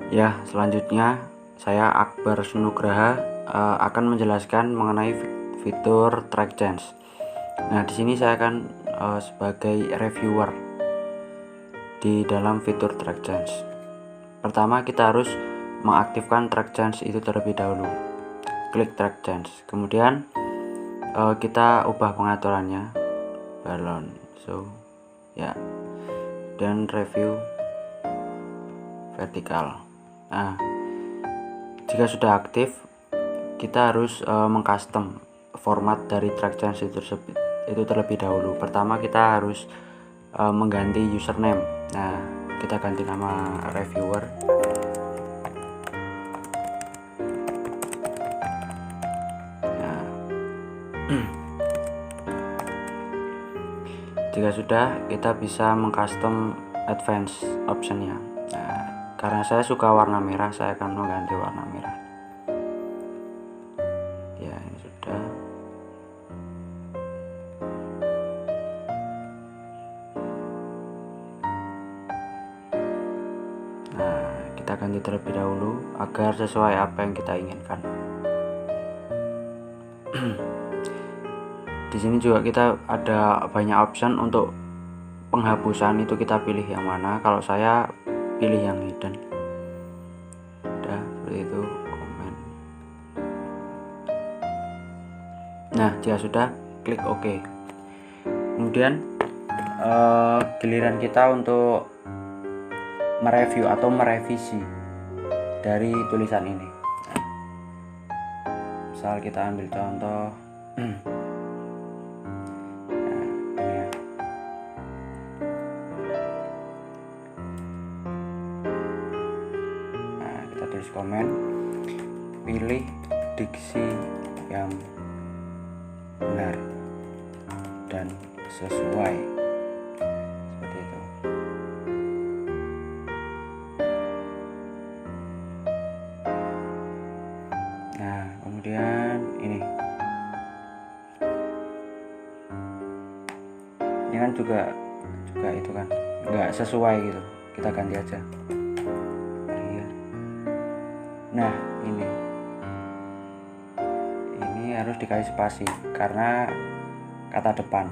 Ya, selanjutnya saya Akbar Sunugraha akan menjelaskan mengenai fitur track change. Nah, di sini saya akan sebagai reviewer di dalam fitur track change. Pertama, kita harus mengaktifkan track change itu terlebih dahulu. Klik track change. Kemudian kita ubah pengaturannya balon, ya, dan review vertikal. Nah, jika sudah aktif, kita harus mengcustom format dari track change itu terlebih dahulu. Pertama, kita harus mengganti username. Nah, kita ganti nama reviewer. Nah, jika sudah, kita bisa mengcustom advance optionnya. Nah, karena saya suka warna merah, saya akan mengganti warna merah. Ya, ini sudah. Nah, kita ganti terlebih dahulu agar sesuai apa yang kita inginkan. Di sini juga kita ada banyak option untuk penghapusan, itu kita pilih yang mana. Kalau saya pilih yang hidden. Udah, seperti itu, komen. Nah, jika sudah, klik OK. Kemudian giliran kita untuk mereview atau merevisi dari tulisan ini. Nah, misal kita ambil contoh tulis komen, pilih diksi yang benar dan sesuai, seperti itu. Nah, kemudian ini kan juga itu kan nggak sesuai gitu, kita ganti aja. Nah, ini harus dikasih spasi karena kata depan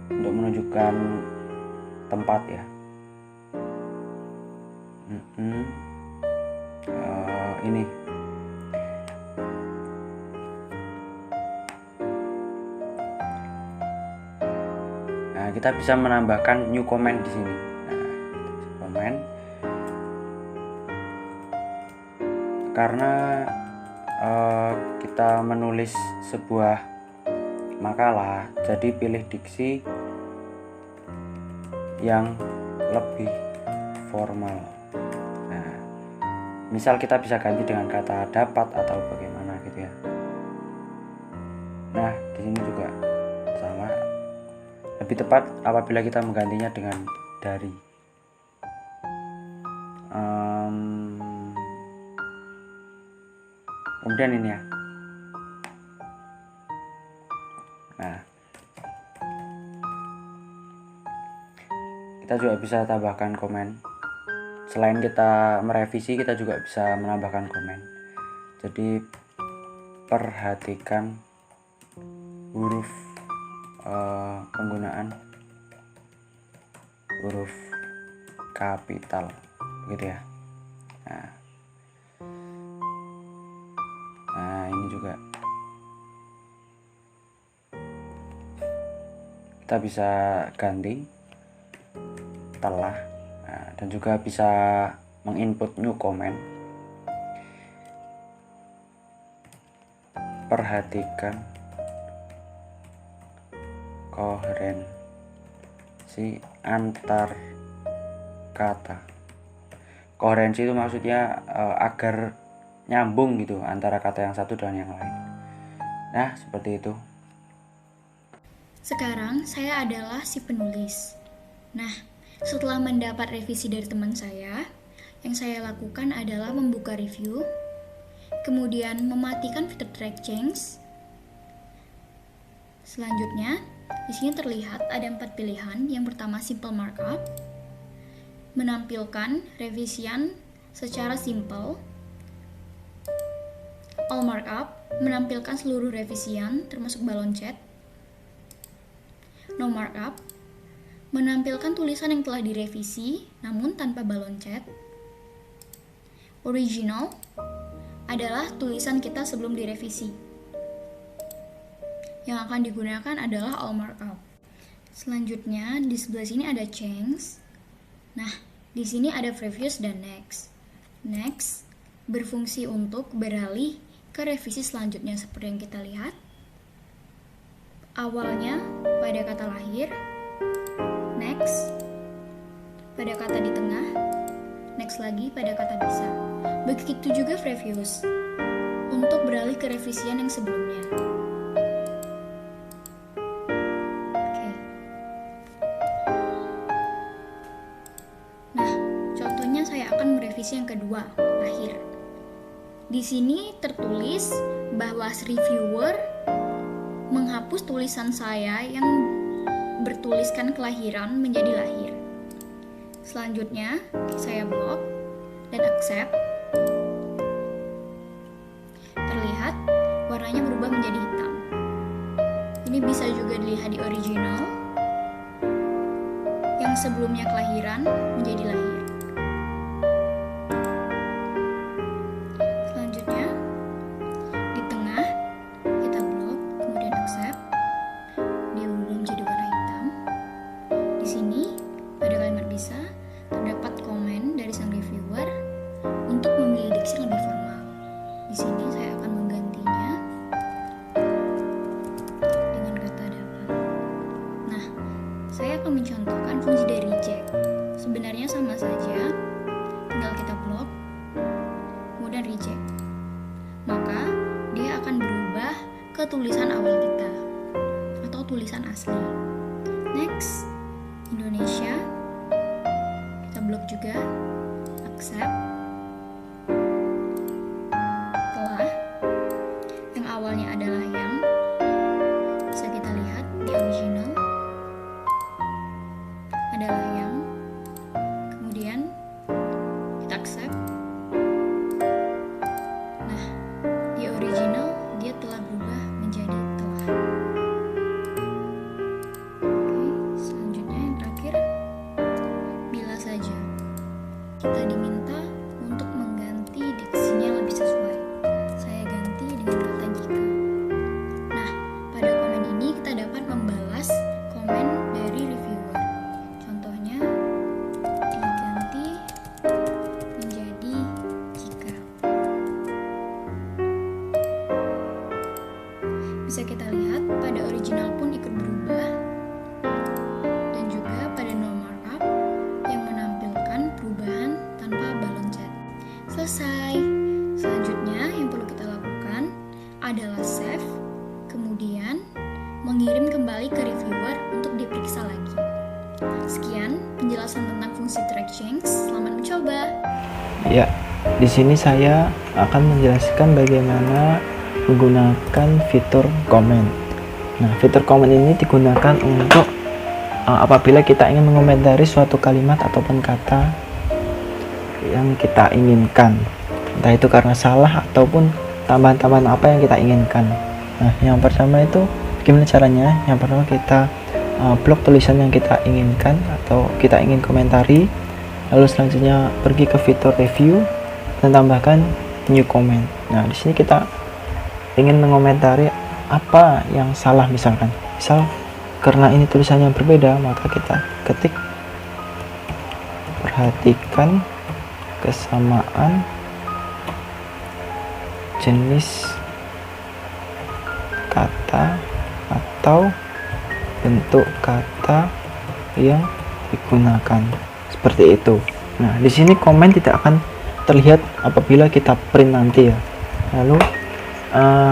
untuk menunjukkan tempat ya. Ini nah, kita bisa menambahkan new comment di sini. Nah, komen karena kita menulis sebuah makalah, jadi pilih diksi yang lebih formal. Nah, misal kita bisa ganti dengan kata dapat atau bagaimana gitu ya. Nah, di sini juga sama. Lebih tepat apabila kita menggantinya dengan dari. Kemudian ini ya. Nah, kita juga bisa tambahkan komen. Selain kita merevisi, kita juga bisa menambahkan komen. Jadi perhatikan huruf penggunaan huruf kapital, gitu ya. Nah, ini juga kita bisa ganti telah. Nah, dan juga bisa menginput new comment. Perhatikan koherensi antar kata. Koherensi itu maksudnya agar nyambung gitu antara kata yang satu dan yang lain. Nah, seperti itu. Sekarang saya adalah si penulis. Nah, setelah mendapat revisi dari teman saya, yang saya lakukan adalah membuka review, kemudian mematikan fitur track change. Selanjutnya, di sini terlihat ada 4 pilihan. Yang pertama simple markup, menampilkan revisian Secara simpel, all markup menampilkan seluruh revisian termasuk balon chat. No markup menampilkan tulisan yang telah direvisi namun tanpa balon chat. Original adalah tulisan kita sebelum direvisi. Yang akan digunakan adalah all markup. Selanjutnya di sebelah sini ada change. Nah, di sini ada previous dan next. Next berfungsi untuk beralih ke revisi selanjutnya seperti yang kita lihat. Awalnya pada kata lahir, next pada kata di tengah, next lagi pada kata bisa. Begitu juga previous untuk beralih ke revisian yang sebelumnya. Oke. Nah, contohnya saya akan merevisi yang kedua, lahir. Di sini tertulis bahwa reviewer menghapus tulisan saya yang bertuliskan kelahiran menjadi lahir. Selanjutnya, saya blok dan accept. Terlihat warnanya berubah menjadi hitam. Ini bisa juga dilihat di original. Yang sebelumnya kelahiran menjadi lahir. Terdapat komen dari sang reviewer untuk memilih diksi lebih formal. Di sini saya akan menggantinya dengan kata dapat. Nah, saya akan mencontohkan fungsi dari reject. Sebenarnya sama saja, tinggal kita blok, kemudian reject. Maka dia akan berubah ke tulisan awal kita atau tulisan asli. Next, Indonesia. Blok juga, accept. Telah yang awalnya adalah yang bisa kita lihat di original adalah yang, kemudian kita accept. Nah, di original dia telah berubah menjadi telah. Kita diminta untuk mengganti diksinya lebih sesuai. Saya ganti dengan kata jika. Nah, pada komen ini kita dapat membalas komen dari reviewer. Contohnya diganti menjadi jika. Bisa kita lihat pada original pun ikut berubah. Dan juga pada no markup yang menampilkan perubahan tanpa balon chat. Selesai. Selanjutnya yang perlu kita lakukan adalah save, kemudian mengirim kembali ke reviewer untuk diperiksa lagi. Sekian penjelasan tentang fungsi track change. Selamat mencoba. Ya, di sini saya akan menjelaskan bagaimana menggunakan fitur comment. Nah, fitur comment ini digunakan untuk apabila kita ingin mengomentari suatu kalimat ataupun kata yang kita inginkan, entah itu karena salah ataupun tambahan-tambahan apa yang kita inginkan. Nah, yang pertama itu gimana caranya? Yang pertama kita blok tulisan yang kita inginkan atau kita ingin komentari, lalu selanjutnya pergi ke fitur review dan tambahkan new comment. Nah, di sini kita ingin mengomentari apa yang salah, misalkan karena ini tulisannya berbeda, maka kita ketik perhatikan kesamaan jenis kata atau bentuk kata yang digunakan, seperti itu. Nah, di sini komen tidak akan terlihat apabila kita print nanti ya. Lalu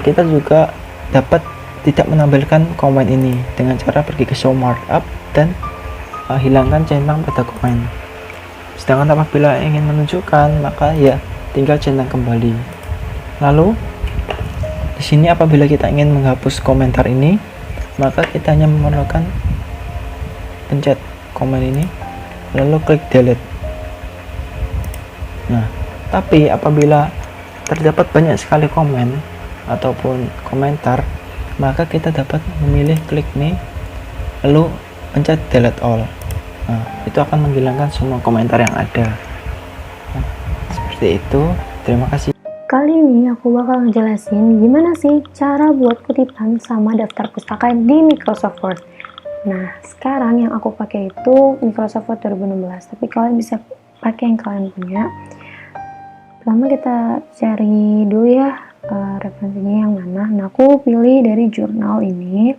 kita juga dapat tidak menampilkan komen ini dengan cara pergi ke show markup dan hilangkan centang pada komen. Sedangkan apabila ingin menunjukkan, maka ya tinggal centang kembali. Lalu di sini apabila kita ingin menghapus komentar ini, maka kita hanya memerlukan pencet komen ini lalu klik delete. Nah, Tapi apabila terdapat banyak sekali komen ataupun komentar, maka kita dapat memilih klik nih, lalu pencet delete all. Nah, itu akan menghilangkan semua komentar yang ada. Nah, seperti itu. Terima kasih. Kali ini aku bakal ngejelasin gimana sih cara buat kutipan sama daftar pustaka di Microsoft Word. Nah, sekarang yang aku pakai itu Microsoft Word 2016, tapi kalian bisa pakai yang kalian punya. Pertama kita cari dulu ya referensinya yang mana. Nah, aku pilih dari jurnal ini.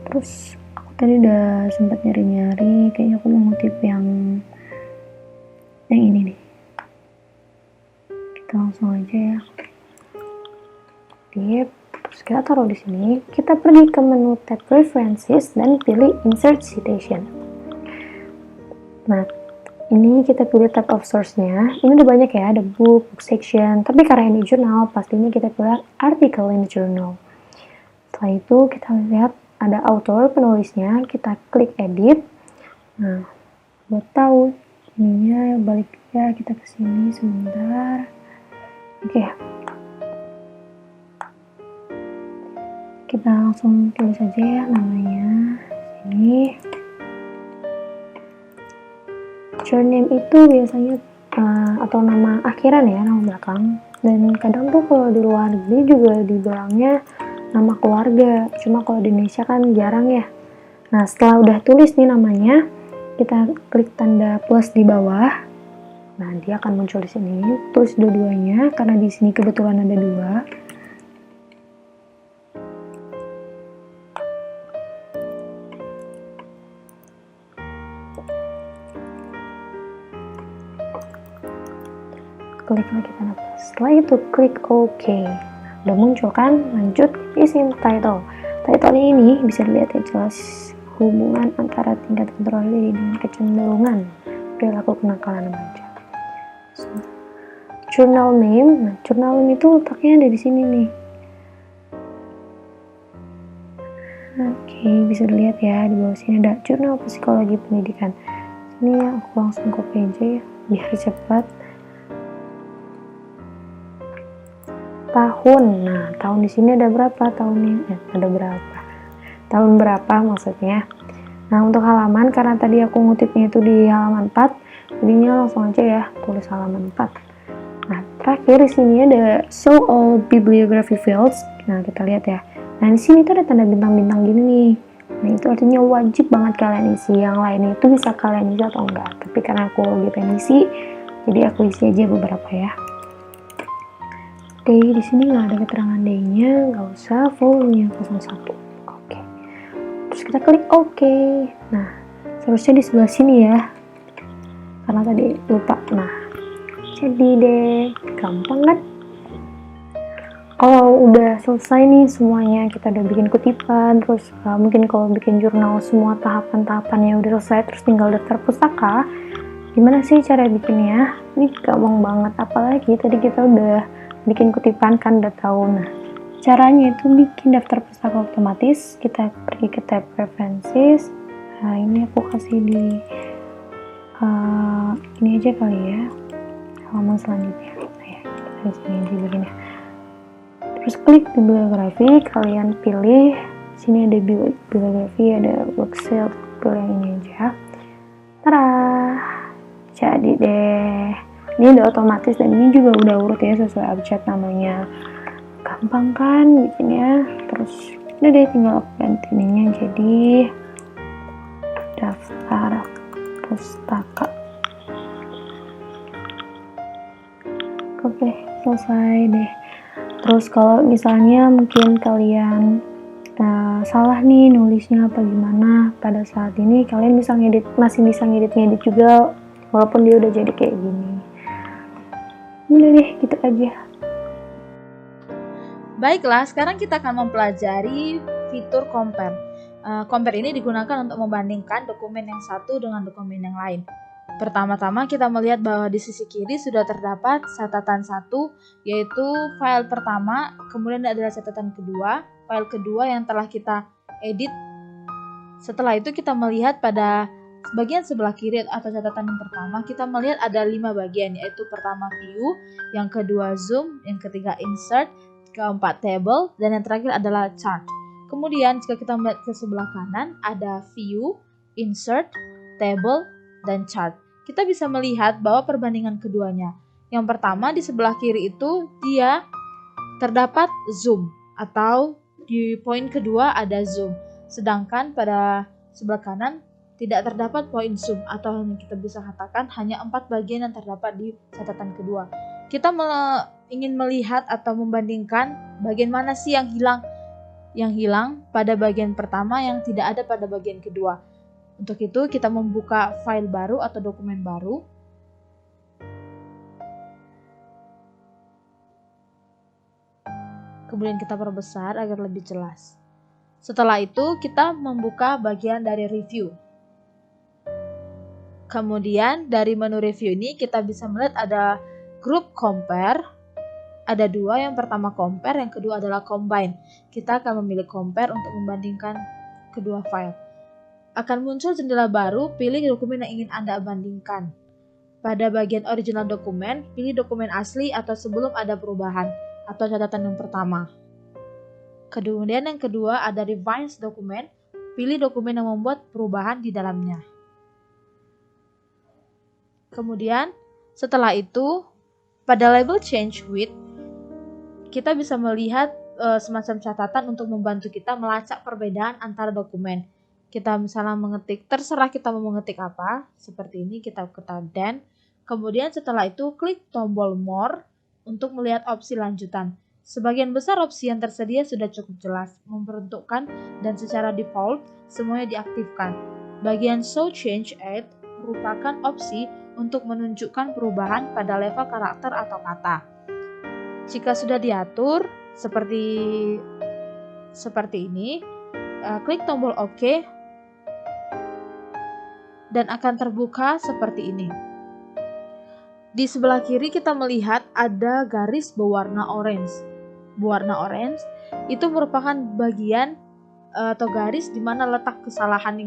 Terus aku tadi udah sempat nyari-nyari, kayaknya aku mau ngutip yang ini nih. Kita langsung aja ya. Tip. Terus kita taruh di sini. Kita pergi ke menu tab Preferences dan pilih Insert Citation. Nah, ini kita pilih tab of source-nya. Ini udah banyak ya, ada book section. Tapi karena ini jurnal, pastinya kita pilih article in the journal. Setelah itu kita lihat ada author, penulisnya. Kita klik edit. Nah, buat tahu ininya balik ya, kita ke sini sebentar. Oke. Kita langsung tulis aja ya namanya. Sini. Surname itu biasanya atau nama akhiran ya, nama belakang. Dan kadang tuh kalau di luar negeri juga dibilangnya nama keluarga. Cuma kalau di Indonesia kan jarang ya. Nah, setelah udah tulis nih namanya, kita klik tanda plus di bawah. Nah, dia akan muncul di sini. Tulis dua-duanya karena di sini kebetulan ada dua. Klik lagi tanda plus. Setelah itu klik OK. Nah, udah muncul kan? Lanjut isiin title. Title ini bisa dilihat ya, jelas hubungan antara tingkat kontrol diri dengan kecenderungan perilaku kenakalan remaja. Journal name. Nah, journal name itu letaknya ada di sini nih. Oke, bisa dilihat ya di bawah sini ada jurnal psikologi pendidikan. Ini ya, aku langsung copy aja ya biar cepat. Tahun. Nah, tahun di sini ada berapa tahunnya? Ada berapa? Tahun berapa maksudnya? Nah, untuk halaman karena tadi aku ngutipnya itu di halaman 4, jadinya langsung aja ya tulis halaman 4. Nah, terakhir di sini ada show all bibliography fields. Nah, kita lihat ya. Nah, di sini tuh ada tanda bintang-bintang gini nih. Nah, itu artinya wajib banget kalian isi. Yang lainnya itu bisa kalian isi atau enggak. Tapi karena aku lagi pengen isi, jadi aku isi aja beberapa ya. Day di sini nggak ada keterangan day-nya, nggak usah. Volume-nya 01. Oke. Terus kita klik OK. Nah, seharusnya di sebelah sini ya. Karena tadi lupa. Nah, jadi deh, gampang kan? Kalau udah selesai nih semuanya, kita udah bikin kutipan, terus mungkin kalau bikin jurnal semua tahapan-tahapannya udah selesai, terus tinggal daftar pustaka. Gimana sih cara bikinnya? Ini gampang banget, apalagi tadi kita udah bikin kutipan kan udah tahu. Nah, caranya itu bikin daftar pustaka otomatis. Kita pergi ke tab Preferences. Nah, ini aku kasih di ini aja kali ya, halaman selanjutnya. Nah, ya, kita di sini aja bikinnya. Terus klik bibliografi, kalian pilih sini ada bibliografi, ada bookshelf, pilih yang ini aja. Tara, jadi deh. Ini udah otomatis dan ini juga udah urut ya sesuai abjad namanya. Gampang kan bikinnya. Terus udah deh tinggal aku ganti ininya jadi daftar pustaka. Oke, selesai deh. Terus kalau misalnya mungkin kalian salah nih nulisnya apa gimana, pada saat ini kalian bisa masih bisa ngedit juga walaupun dia udah jadi kayak gini. Udah deh, gitu aja. Baiklah, sekarang kita akan mempelajari fitur compare. Compare ini digunakan untuk membandingkan dokumen yang satu dengan dokumen yang lain. Pertama-tama kita melihat bahwa di sisi kiri sudah terdapat catatan 1, yaitu file pertama, kemudian adalah catatan kedua, file kedua yang telah kita edit. Setelah itu kita melihat pada bagian sebelah kiri atau catatan yang pertama kita melihat ada 5 bagian, yaitu pertama view, yang kedua zoom, yang ketiga insert, keempat table, dan yang terakhir adalah chart. Kemudian jika kita melihat ke sebelah kanan ada view, insert, table, dan chart. Kita bisa melihat bahwa perbandingan keduanya. Yang pertama di sebelah kiri itu dia terdapat zoom, atau di poin kedua ada zoom. Sedangkan pada sebelah kanan tidak terdapat poin zoom, atau kita bisa katakan hanya 4 bagian yang terdapat di catatan kedua. Kita ingin melihat atau membandingkan bagian mana sih yang hilang pada bagian pertama yang tidak ada pada bagian kedua. Untuk itu kita membuka file baru atau dokumen baru. Kemudian kita perbesar agar lebih jelas. Setelah itu kita membuka bagian dari review. Kemudian dari menu review ini kita bisa melihat ada group compare. Ada 2, yang pertama compare, yang kedua adalah combine. Kita akan memilih compare untuk membandingkan kedua file. Akan muncul jendela baru, pilih dokumen yang ingin Anda bandingkan. Pada bagian original dokumen, pilih dokumen asli atau sebelum ada perubahan, atau catatan yang pertama. Kemudian yang kedua ada revise dokumen, pilih dokumen yang membuat perubahan di dalamnya. Kemudian setelah itu pada label change with kita bisa melihat semacam catatan untuk membantu kita melacak perbedaan antara dokumen. Kita misalnya mengetik, terserah kita mau mengetik apa, seperti ini kita ketik dan. Kemudian setelah itu klik tombol more untuk melihat opsi lanjutan. Sebagian besar opsi yang tersedia sudah cukup jelas, memperuntukkan dan secara default semuanya diaktifkan. Bagian show change add merupakan opsi untuk menunjukkan perubahan pada level karakter atau kata. Jika sudah diatur seperti ini, klik tombol OK dan akan terbuka seperti ini. Di sebelah kiri kita melihat ada garis berwarna orange. Berwarna orange itu merupakan bagian atau garis di mana letak kesalahan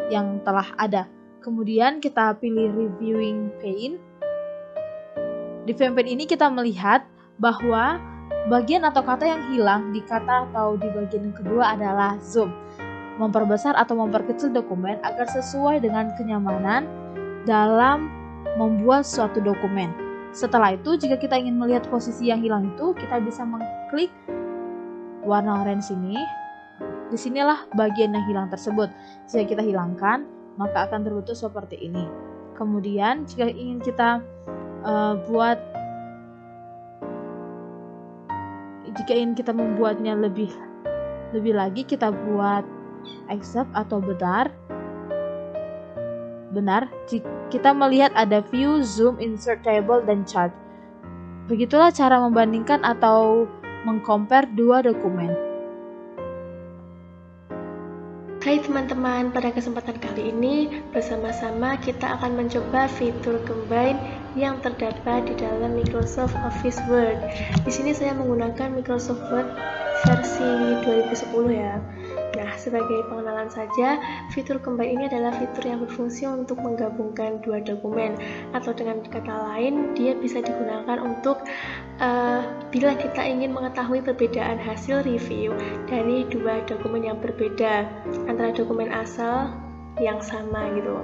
yang telah ada. Kemudian kita pilih reviewing pane. Di pane ini kita melihat bahwa bagian atau kata yang hilang di kata atau di bagian yang kedua adalah zoom. Memperbesar atau memperkecil dokumen agar sesuai dengan kenyamanan dalam membuat suatu dokumen. Setelah itu, jika kita ingin melihat posisi yang hilang itu, kita bisa mengklik warna orange ini. Disinilah bagian yang hilang tersebut. Jika kita hilangkan, maka akan terbentuk seperti ini. Kemudian, jika ingin kita membuatnya lebih lagi, kita buat accept atau benar. Kita melihat ada view, zoom, insert table, dan chart. Begitulah cara membandingkan atau mengcompare 2 dokumen. Hai teman-teman, pada kesempatan kali ini bersama-sama kita akan mencoba fitur combine yang terdapat di dalam Microsoft Office Word. Di sini saya menggunakan Microsoft Word versi 2010 ya. Nah, sebagai pengenalan saja, fitur combine ini adalah fitur yang berfungsi untuk menggabungkan 2 dokumen, atau dengan kata lain, dia bisa digunakan untuk bila kita ingin mengetahui perbedaan hasil review dari 2 dokumen yang berbeda antara dokumen asal yang sama gitu.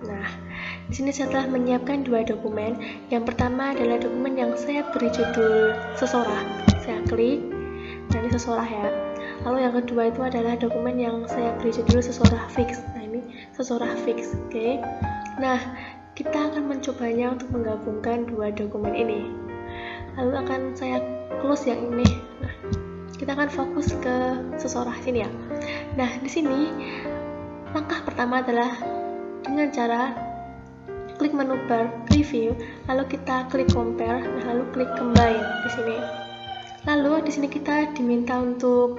Nah, di sini saya telah menyiapkan 2 dokumen. Yang pertama adalah dokumen yang saya beri judul sesorah. Saya klik, nah ini sesorah ya. Lalu yang kedua itu adalah dokumen yang saya beri judul sesorah fix. Nah ini sesorah fix, oke. Nah, kita akan mencobanya untuk menggabungkan 2 dokumen ini. Lalu akan saya close yang ini. Nah, kita akan fokus ke sesorah sini ya. Nah, di sini langkah pertama adalah dengan cara klik menu bar review, lalu kita klik compare, lalu klik combine di sini. Lalu di sini kita diminta untuk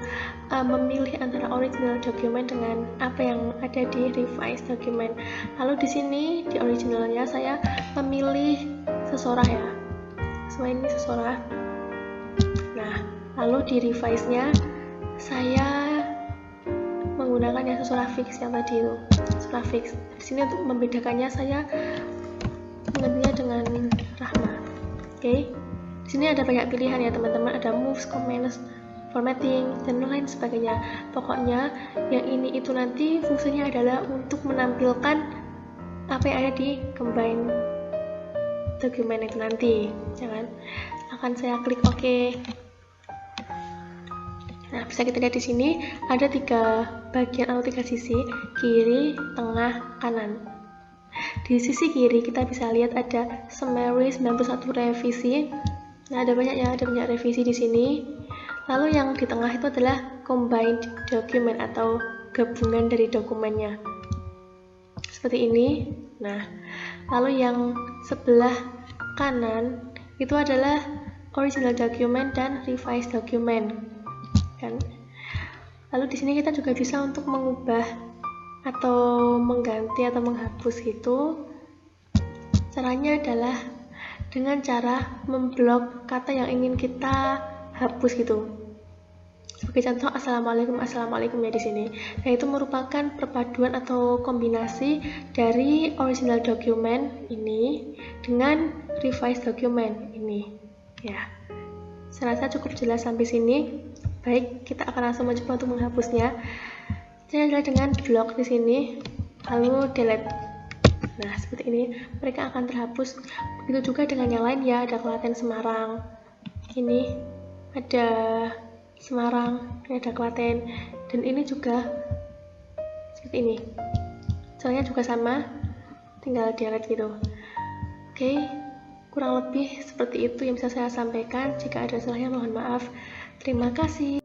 memilih antara original dokumen dengan apa yang ada di revise dokumen. Lalu di sini di originalnya saya memilih sesorah ya. Semua ini sesorah. Nah, lalu di revise-nya saya menggunakan yang suffix yang tadi itu, suffix. Di sini untuk membedakannya saya mengambilnya dengan Rahma. Oke. Di sini ada banyak pilihan ya teman-teman, ada moves, comments, formatting, dan lain sebagainya. Pokoknya yang ini itu nanti fungsinya adalah untuk menampilkan apa yang ada di combine dokumen itu nanti. Jangan akan saya klik OK. Nah, bisa kita lihat di sini ada 3 bagian atau 3 sisi, kiri, tengah, kanan. Di sisi kiri kita bisa lihat ada summary 91 revisi. Nah, ada banyak ya, ada banyak revisi di sini. Lalu yang di tengah itu adalah combined document atau gabungan dari dokumennya. Seperti ini. Nah, lalu yang sebelah kanan itu adalah original document dan revised document. Kan? Lalu di sini kita juga bisa untuk mengubah atau mengganti atau menghapus gitu. Caranya adalah dengan cara memblok kata yang ingin kita hapus gitu. Sebagai contoh, assalamualaikum ya di sini. Nah, itu merupakan perpaduan atau kombinasi dari original document ini dengan revised document ini. Ya, saya rasa cukup jelas sampai sini. Baik, kita akan langsung mencoba untuk menghapusnya. Caranya adalah dengan blok di sini, lalu delete. Nah, seperti ini mereka akan terhapus. Begitu juga dengan yang lain ya, ada Klaten Semarang. Ini ada Semarang, ini ada Klaten, dan ini juga seperti ini. Caranya juga sama, tinggal delete gitu. Oke, kurang lebih seperti itu yang bisa saya sampaikan. Jika ada salahnya mohon maaf. Terima kasih.